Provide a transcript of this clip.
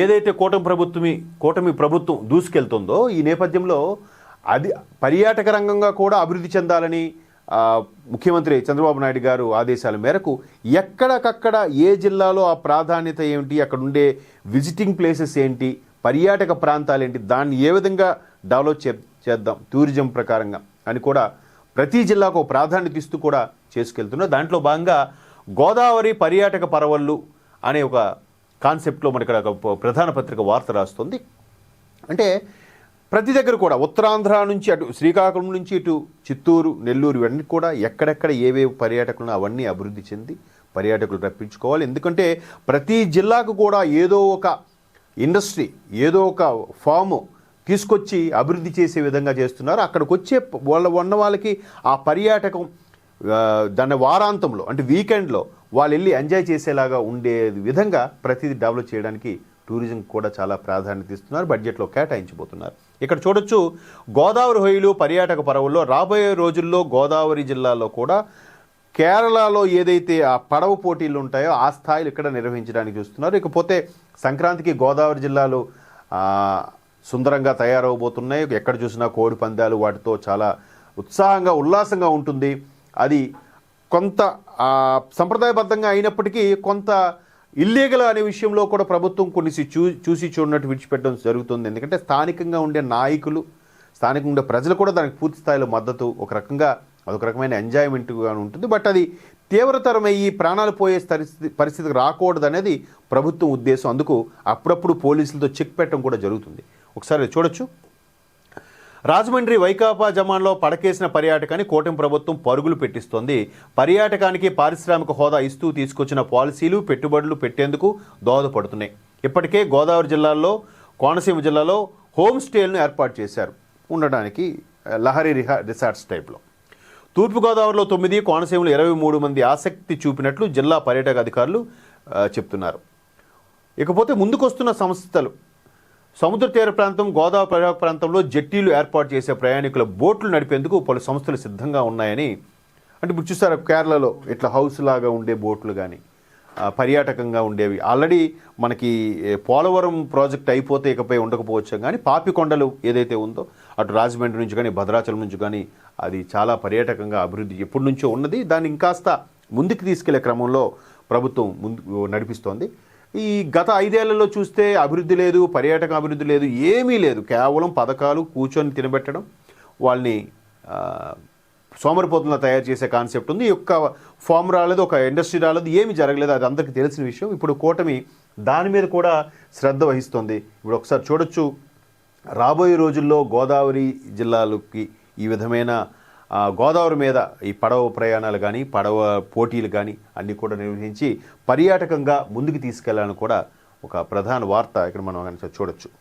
ఏదైతే కూటమి ప్రభుత్వం దూసుకెళ్తుందో ఈ నేపథ్యంలో అది పర్యాటక రంగంగా కూడా అభివృద్ధి చెందాలని ముఖ్యమంత్రి చంద్రబాబు నాయుడు గారు ఆదేశాల మేరకు ఎక్కడికక్కడ ఏ జిల్లాలో ఆ ప్రాధాన్యత ఏమిటి, అక్కడ ఉండే విజిటింగ్ ప్లేసెస్ ఏంటి, పర్యాటక ప్రాంతాలు ఏంటి, దాన్ని ఏ విధంగా డెవలప్ చేద్దాం టూరిజం ప్రకారంగా అని కూడా ప్రతి జిల్లాకు ప్రాధాన్యత ఇస్తూ కూడా చేసుకెళ్తున్నారు. దాంట్లో భాగంగా గోదావరి పర్యాటక పరవళ్ళు అనే ఒక కాన్సెప్ట్లో మనకి ఒక ప్రధాన పత్రిక వార్త రాస్తుంది. అంటే ప్రతి దగ్గర కూడా ఉత్తరాంధ్ర నుంచి అటు శ్రీకాకుళం నుంచి ఇటు చిత్తూరు, నెల్లూరు ఇవన్నీ కూడా ఎక్కడెక్కడ ఏవేవి పర్యాటకులను అవన్నీ అభివృద్ధి చెంది పర్యాటకులు రప్పించుకోవాలి. ఎందుకంటే ప్రతి జిల్లాకు కూడా ఏదో ఒక ఇండస్ట్రీ, ఏదో ఒక ఫాము తీసుకొచ్చి అభివృద్ధి చేసే విధంగా చేస్తున్నారు. అక్కడికి వచ్చే వాళ్ళకి ఆ పర్యాటకం దాని వారాంతంలో అంటే వీకెండ్లో వాళ్ళు వెళ్ళి ఎంజాయ్ చేసేలాగా ఉండే విధంగా ప్రతిదీ డెవలప్ చేయడానికి టూరిజం కూడా చాలా ప్రాధాన్యత ఇస్తున్నారు, బడ్జెట్లో కేటాయించబోతున్నారు. ఇక్కడ చూడొచ్చు గోదావరి హొయ్యలు పర్యాటక పరవల్లో రాబోయే రోజుల్లో గోదావరి జిల్లాలో కూడా కేరళలో ఏదైతే ఆ పడవ పోటీలు ఉంటాయో ఆ స్థాయిలు ఇక్కడ నిర్వహించడానికి చూస్తున్నారు. ఇకపోతే సంక్రాంతికి గోదావరి జిల్లాలో సుందరంగా తయారవబోతున్నాయి. ఎక్కడ చూసినా కోడి పందాలు వాటితో చాలా ఉత్సాహంగా ఉల్లాసంగా ఉంటుంది. అది కొంత సంప్రదాయబద్ధంగా అయినప్పటికీ కొంత ఇల్లీగల్ అనే విషయంలో కూడా ప్రభుత్వం కొన్ని చూసి చూడనట్టు విడిచిపెట్టడం జరుగుతుంది. ఎందుకంటే స్థానికంగా ఉండే నాయకులు, స్థానికంగా ఉండే ప్రజలు కూడా దానికి పూర్తి స్థాయిలో మద్దతు, ఒక రకంగా అదొక రకమైన ఎంజాయ్మెంట్గా ఉంటుంది. బట్ అది తీవ్రతరమయ్యి ప్రాణాలు పోయే పరిస్థితికి రాకూడదు అనేది ప్రభుత్వం ఉద్దేశం. అందుకు అప్పుడప్పుడు పోలీసులతో చెక్ పెట్టడం కూడా జరుగుతుంది. ఒకసారి చూడొచ్చు. రాజమండ్రి వైకాపా జమాన్లో పడకేసిన పర్యాటకాన్ని కూటమి ప్రభుత్వం పరుగులు పెట్టిస్తోంది. పర్యాటకానికి పారిశ్రామిక హోదా ఇస్తూ తీసుకొచ్చిన పాలసీలు పెట్టుబడులు పెట్టేందుకు దోహదపడుతున్నాయి. ఇప్పటికే గోదావరి జిల్లాలో, కోనసీమ జిల్లాలో హోమ్ స్టేలను ఏర్పాటు చేశారు ఉండడానికి, లహరి రిసార్ట్స్ టైప్లో. తూర్పుగోదావరిలో 9, కోనసీమలో 23 మంది ఆసక్తి చూపినట్లు జిల్లా పర్యాటక అధికారులు చెప్తున్నారు. ఇకపోతే ముందుకొస్తున్న సంస్థలు సముద్ర తీర ప్రాంతం, గోదావరి పర్యాటక ప్రాంతంలో జట్టీలు ఏర్పాటు చేసే ప్రయాణికుల బోట్లు నడిపేందుకు పలు సంస్థలు సిద్ధంగా ఉన్నాయని. అంటే ఇప్పుడు చూసారా కేరళలో ఇట్లా హౌస్ లాగా ఉండే బోట్లు కానీ పర్యాటకంగా ఉండేవి ఆల్రెడీ మనకి పోలవరం ప్రాజెక్ట్ అయిపోతే ఇకపై ఉండకపోవచ్చు, కానీ పాపికొండలు ఏదైతే ఉందో అటు రాజమండ్రి నుంచి కానీ భద్రాచలం నుంచి కానీ అది చాలా పర్యాటకంగా అభివృద్ధి ఎప్పటి నుంచో ఉన్నది. దాన్ని ఇంకాస్త ముందుకు తీసుకెళ్లే క్రమంలో ప్రభుత్వం ముందుకు నడిపిస్తోంది. ఈ గత 5 ఏళ్లలో చూస్తే అభివృద్ధి లేదు, పర్యాటక అభివృద్ధి లేదు, ఏమీ లేదు. కేవలం పథకాలు, కూర్చొని తినబెట్టడం, వాళ్ళని సోమరిపోతులా తయారు చేసే కాన్సెప్ట్ ఉంది. ఈ యొక్క ఫామ్ రాలేదు, ఒక ఇండస్ట్రీ రాలేదు, ఏమీ జరగలేదు. అది అందరికీ తెలిసిన విషయం. ఇప్పుడు కూటమి దాని మీద కూడా శ్రద్ధ వహిస్తుంది. ఇప్పుడు ఒకసారి చూడొచ్చు, రాబోయే రోజుల్లో గోదావరి జిల్లాలకి ఈ విధమైన గోదావరి మీద ఈ పడవ ప్రయాణాలు కానీ, పడవ పోటీలు కానీ అన్నీ కూడా నిర్వహించి పర్యాటకంగా ముందుకు తీసుకెళ్లాలని కూడా ఒక ప్రధాన వార్త ఇక్కడ మనం చూడొచ్చు.